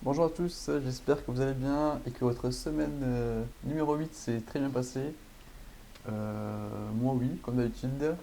Bonjour à tous, j'espère que vous allez bien et que votre semaine numéro 8 s'est très bien passée. Moi oui, comme d'habitude.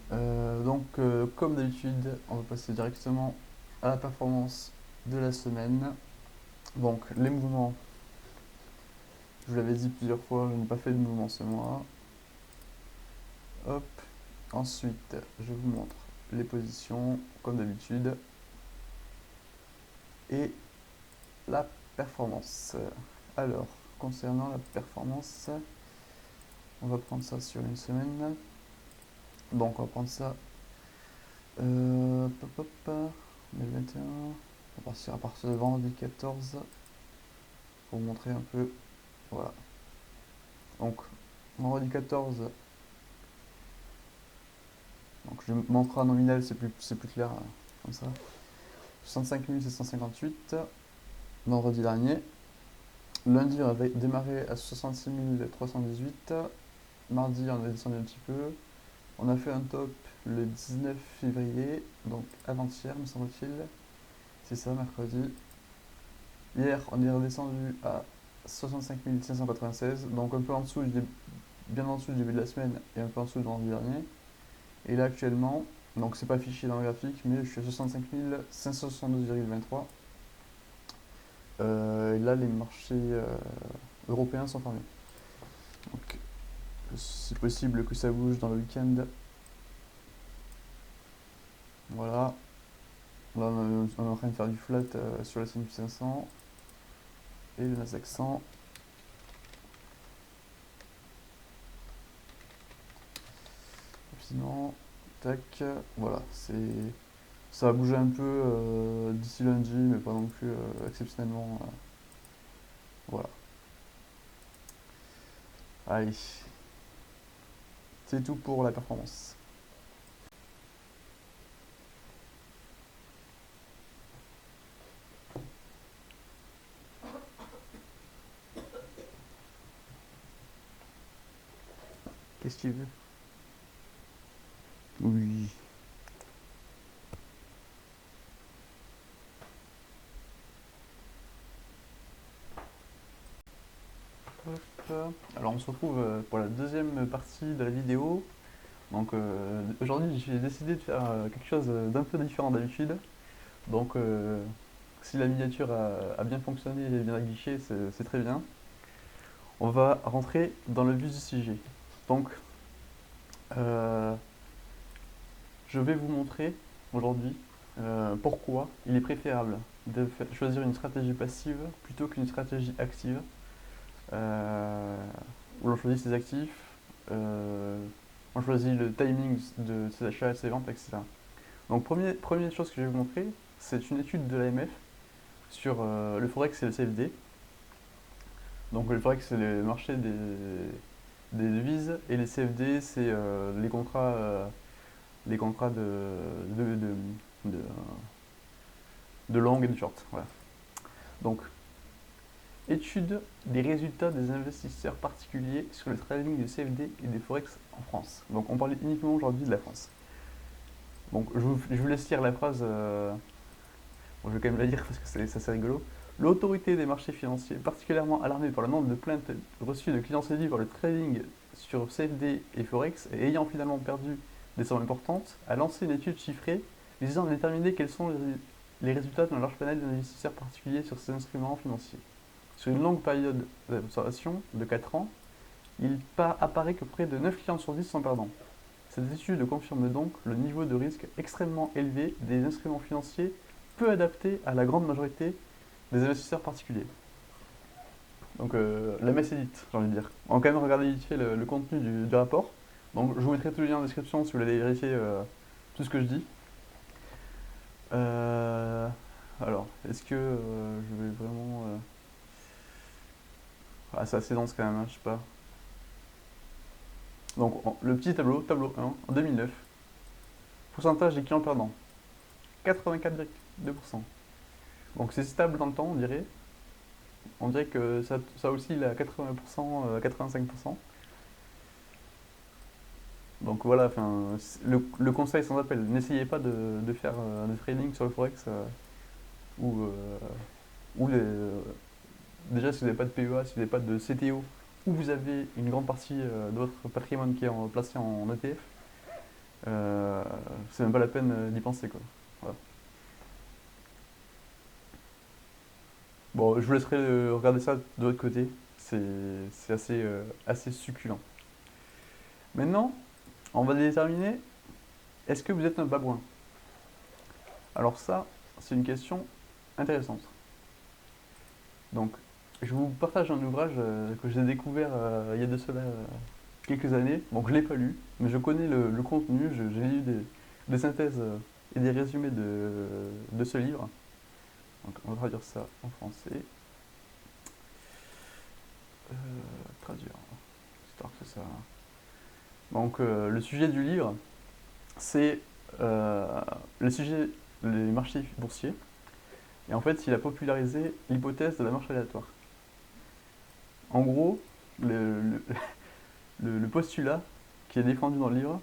Comme d'habitude, on va passer directement à la performance de la semaine. Donc les mouvements, je vous l'avais dit plusieurs fois, je n'ai pas fait de mouvement ce mois. Hop. Ensuite, je vous montre les positions, comme d'habitude. Et la performance. Alors, concernant la performance, on va prendre ça sur une semaine. Donc on va prendre ça. Pop, pop, 2021. On va partir à partir de vendredi 14 pour vous montrer un peu. Voilà. Donc vendredi 14. Donc je montrerai en nominal, c'est plus clair comme ça. 65 758 vendredi dernier. Lundi on avait démarré à 66 318. Mardi on a descendu un petit peu. On a fait un top le 19 février, donc avant-hier me semble-t-il. C'est ça, mercredi. Hier, on est redescendu à 65 596, donc un peu en dessous bien en dessous du début de la semaine et un peu en dessous de vendredi dernier. Et là, actuellement, donc c'est pas affiché dans le graphique, mais je suis à 65 572,23. Et là, les marchés européens sont fermés. Donc, c'est possible que ça bouge dans le week-end. Voilà. Là, on est en train de faire du flat sur la S&P 500 et le Nasdaq 100. Sinon, tac, voilà, ça va bouger un peu d'ici lundi, mais pas non plus exceptionnellement. Voilà. Allez, c'est tout pour la performance. Qu'est-ce que tu veux? Oui. Hop. Alors on se retrouve pour la deuxième partie de la vidéo. Donc aujourd'hui j'ai décidé de faire quelque chose d'un peu différent d'habitude. Donc si la miniature a bien fonctionné et bien affiché, c'est très bien. On va rentrer dans le vif du sujet. Donc euh, je vais vous montrer aujourd'hui pourquoi il est préférable de choisir une stratégie passive plutôt qu'une stratégie active, où l'on choisit ses actifs, on choisit le timing de ses achats et ses ventes, etc. Donc première chose que je vais vous montrer, c'est une étude de l'AMF sur le Forex et le CFD. Donc le Forex c'est le marché des devises et les CFD c'est les contrats de, de long et de short. Voilà. Donc, étude des résultats des investisseurs particuliers sur le trading de CFD et des Forex en France. Donc, on parle uniquement aujourd'hui de la France. Donc, je vous laisse lire la phrase. Bon, je vais quand même la lire parce que c'est assez rigolo. L'autorité des marchés financiers, particulièrement alarmée par le nombre de plaintes reçues de clients séduits par le trading sur CFD et Forex et ayant finalement perdu des sommes importantes, a lancé une étude chiffrée visant à déterminer quels sont les résultats d'un large panel d'investisseurs particuliers sur ces instruments financiers. Sur une longue période d'observation de 4 ans, il apparaît que près de 9 clients sur 10 sont perdants. Cette étude confirme donc le niveau de risque extrêmement élevé des instruments financiers peu adaptés à la grande majorité des investisseurs particuliers. Donc la messe est dite, j'ai envie de dire. On va quand même regarder vite fait le contenu du rapport. Donc je vous mettrai tous les liens en description si vous voulez vérifier tout ce que je dis. Euh, alors, est-ce que je vais vraiment... Ah, c'est assez dense quand même, hein, je sais pas. Donc le petit tableau 1, en 2009. Pourcentage des clients perdants, 84,2%. Donc c'est stable dans le temps, on dirait. On dirait que ça oscille à 80%, 85%. Donc voilà, le conseil sans appel, n'essayez pas de faire de trading sur le forex ou ou déjà si vous n'avez pas de PEA, si vous n'avez pas de CTO, ou vous avez une grande partie de votre patrimoine qui est placé en ETF, c'est même pas la peine d'y penser, quoi. Voilà. Bon, je vous laisserai regarder ça de votre côté. C'est assez succulent. Maintenant, on va déterminer, est-ce que vous êtes un babouin? Alors ça, c'est une question intéressante. Donc, je vous partage un ouvrage que j'ai découvert il y a de cela quelques années. Donc, je ne l'ai pas lu, mais je connais le contenu. J'ai lu des synthèses et des résumés de ce livre. Donc, on va traduire ça en français. Traduire, histoire que ça. Donc, le sujet du livre, c'est le sujet les marchés boursiers. Et en fait, il a popularisé l'hypothèse de la marche aléatoire. En gros, le postulat qui est défendu dans le livre,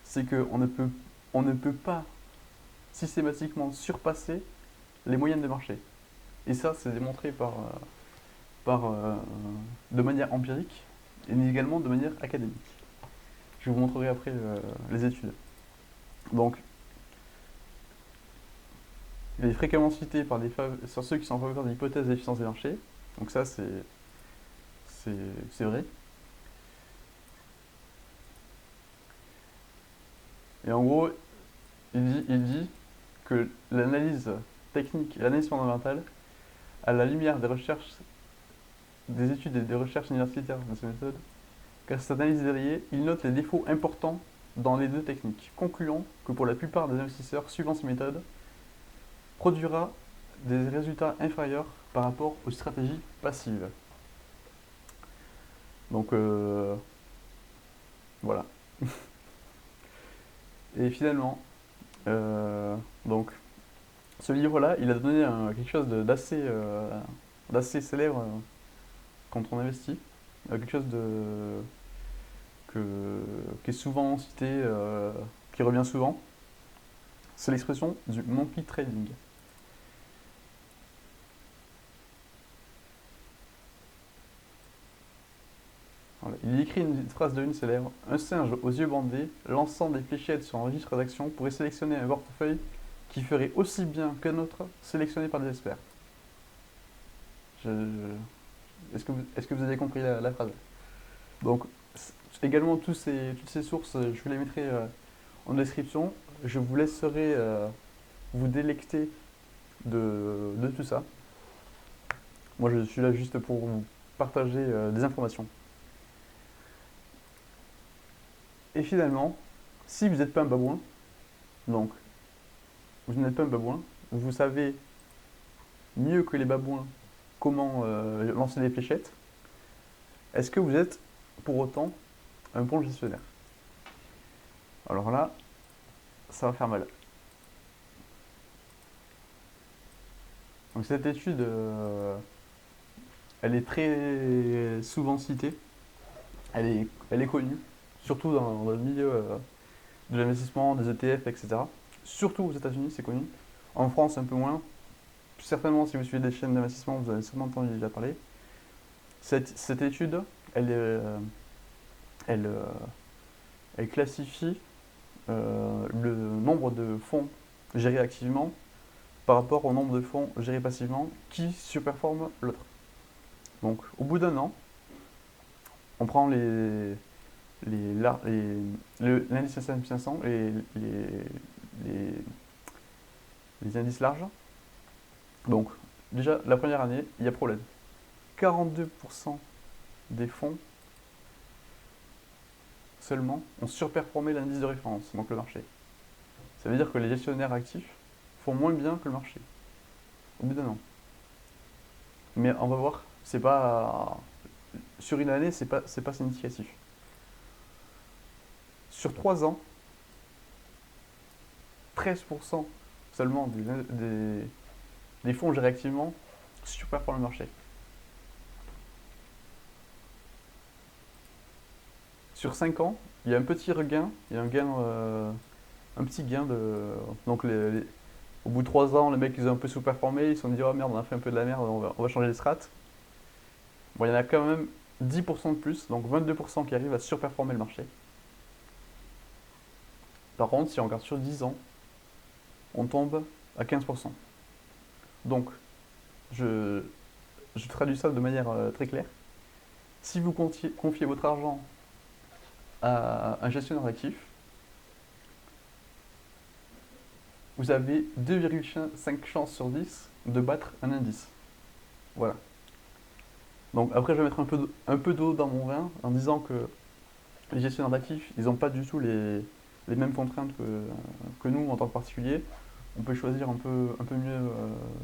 c'est on ne peut pas systématiquement surpasser les moyennes de marché. Et ça, c'est démontré de manière empirique et également de manière académique. Je vous montrerai après les études. Donc, il est fréquemment cité sur ceux qui sont en faveur de l'hypothèse de l'efficience des marchés. Donc ça, c'est vrai. Et en gros, il dit que l'analyse technique et l'analyse fondamentale, à la lumière des recherches, des études et des recherches universitaires de ces méthodes, car cette analyse délayée, il note les défauts importants dans les deux techniques, concluant que pour la plupart des investisseurs suivant ces méthodes, produira des résultats inférieurs par rapport aux stratégies passives. Donc voilà. Et finalement, donc ce livre-là, il a donné quelque chose d'assez célèbre quand on investit, quelque chose qui est souvent cité, qui revient souvent. C'est l'expression du monkey trading. Voilà. Il écrit une phrase de une célèbre: un singe aux yeux bandés, lançant des fléchettes sur un registre d'actions, pourrait sélectionner un portefeuille qui ferait aussi bien qu'un autre sélectionné par des experts. Est-ce que vous avez compris la phrase? Donc, également, toutes ces sources, je vous les mettrai en description. Je vous laisserai vous délecter de tout ça. Moi, je suis là juste pour vous partager des informations. Et finalement, si vous n'êtes pas un babouin, donc vous n'êtes pas un babouin, vous savez mieux que les babouins comment lancer des fléchettes, est-ce que vous êtes pour autant un bon gestionnaire? Alors là, ça va faire mal. Donc cette étude, elle est très souvent citée, elle est connue, surtout dans le milieu de l'investissement, des ETF, etc. Surtout aux États-Unis, c'est connu. En France, un peu moins. Certainement, si vous suivez des chaînes d'investissement, vous avez sûrement entendu déjà parler. Cette étude, elle, elle classifie le nombre de fonds gérés activement par rapport au nombre de fonds gérés passivement qui surperforment l'autre. Donc, au bout d'un an, on prend l'indice S&P 500 et les indices larges. Donc, déjà, la première année, il y a problème. 42% des fonds seulement ont surperformé l'indice de référence, donc le marché. Ça veut dire que les gestionnaires actifs font moins bien que le marché, au bout d'un an. Mais on va voir, c'est pas sur une année, c'est pas significatif. Sur 3 ans, 13% seulement des fonds gérés activement surperforment le marché. Sur 5 ans, il y a un petit regain, il y a un petit gain de. Donc Au bout de 3 ans, les mecs ils ont un peu sous-performé, ils se sont dit oh merde, on a fait un peu de la merde, on va changer les strats. Bon, il y en a quand même 10% de plus, donc 22% qui arrivent à surperformer le marché. Par contre, si on regarde sur 10 ans, on tombe à 15%. Donc, je, je traduis ça de manière très claire. Si vous confiez votre argent à un gestionnaire d'actifs, vous avez 2,5 chances sur 10 de battre un indice. Voilà. Donc après, je vais mettre un peu d'eau dans mon vin en disant que les gestionnaires d'actifs, ils n'ont pas du tout les mêmes contraintes que nous en tant que particuliers. On peut choisir un peu mieux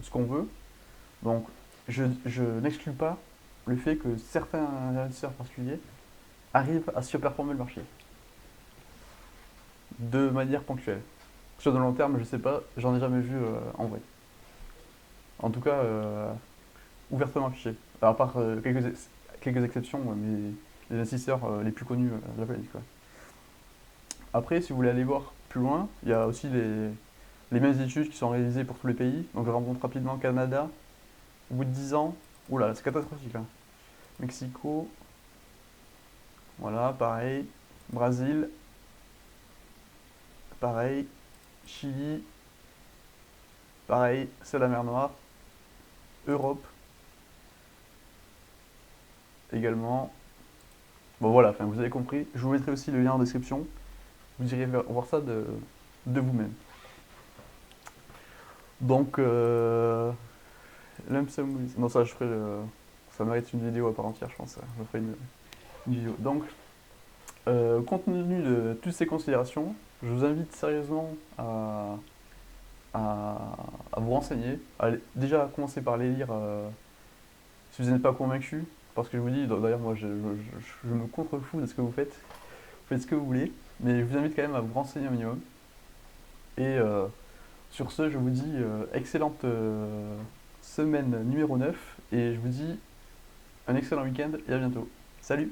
ce qu'on veut. Donc je n'exclus pas le fait que certains investisseurs particuliers arrivent à surperformer le marché de manière ponctuelle. Sur le long terme, je sais pas, j'en ai jamais vu en vrai. En tout cas, ouvertement affiché. À part quelques exceptions, mais les investisseurs les plus connus de la planète, quoi. Après, si vous voulez aller voir plus loin, il y a aussi les mêmes études qui sont réalisées pour tous les pays. Donc je remonte rapidement Canada, au bout de 10 ans, oula, c'est catastrophique là. Mexico, voilà, pareil. Brésil, pareil. Chili, pareil, c'est la mer Noire. Europe, également. Bon voilà, enfin, vous avez compris. Je vous mettrai aussi le lien en description. Vous irez voir ça de vous-même. Donc, lump sum with- non, ça, je ferai ça mérite une vidéo à part entière, je pense. Je ferai une vidéo. Donc, compte tenu de toutes ces considérations, je vous invite sérieusement à, à vous renseigner. Déjà, commencer par les lire si vous n'êtes pas convaincu. Parce que je vous dis, d'ailleurs, moi, je me contrefous de ce que vous faites. Vous faites ce que vous voulez. Mais je vous invite quand même à vous renseigner un minimum. Et sur ce, je vous dis excellente semaine numéro 9 et je vous dis un excellent week-end et à bientôt. Salut!